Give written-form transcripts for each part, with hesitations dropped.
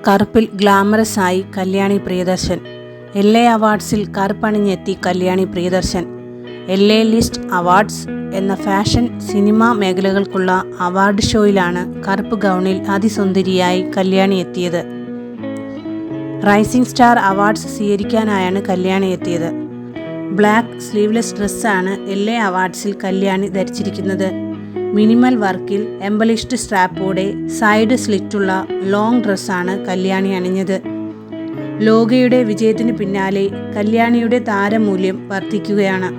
കറുപ്പിൽ glamorous ആയി Kalyani Priyadarshan. LA അവാർഡ്സിൽ കറുപ്പണിഞ്ഞെത്തി Kalyani Priyadarshan. LA list awards എന്ന ഫാഷൻ സിനിമ മേഖലകൾക്കുള്ള അവാർഡ് ഷോയിലാണ് കറുപ്പ് ഗൗണിൽ അതിസുന്ദരിയായി കല്യാണി എത്തിയത്. റൈസിംഗ് സ്റ്റാർ അവാർഡ്സ് സ്വീകരിക്കാനായാണ് കല്യാണി എത്തിയത്. ബ്ലാക്ക് സ്ലീവ്ലെസ് ഡ്രസ്സാണ് LA അവാർഡ്സിൽ കല്യാണി ധരിച്ചിരിക്കുന്നത്. മിനിമൽ വർക്കിൽ എംബലിഷ്ഡ് സ്ട്രാപ്പോടെ സൈഡ് സ്ലിറ്റുള്ള ലോങ് ഡ്രസ്സാണ് കല്യാണി അണിഞ്ഞത്. ലോകയുടെ വിജയത്തിന് പിന്നാലെ കല്യാണിയുടെ താരമൂല്യം വർദ്ധിക്കുകയാണ്.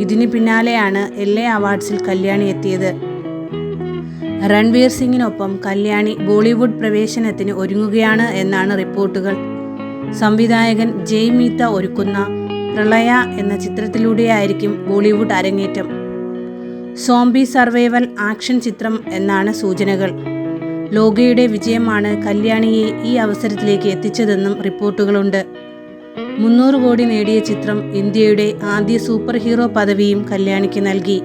ഇതിന് പിന്നാലെയാണ് LA അവാർഡ്സിൽ കല്യാണി എത്തിയത്. രൺവീർ സിംഗിനൊപ്പം കല്യാണി ബോളിവുഡ് പ്രവേശനത്തിന് ഒരുങ്ങുകയാണ് എന്നാണ് റിപ്പോർട്ടുകൾ. സംവിധായകൻ ജയ് മീത്ത ഒരുക്കുന്ന പ്രളയ എന്ന ചിത്രത്തിലൂടെയായിരിക്കും ബോളിവുഡ് അരങ്ങേറ്റം. സോംബി സർവൈവൽ ആക്ഷൻ ചിത്രം എന്നാണ് സൂചനകൾ. ലോകയുടെ വിജയമാണ് കല്യാണിയെ ഈ അവസരത്തിലേക്ക് എത്തിച്ചതെന്നും റിപ്പോർട്ടുകളുണ്ട്. 300 കോടി നേടിയ ചിത്രം ഇന്ത്യയുടെ ആദ്യ സൂപ്പർ ഹീറോ പദവിയും കല്യാണിക്ക് നൽകി.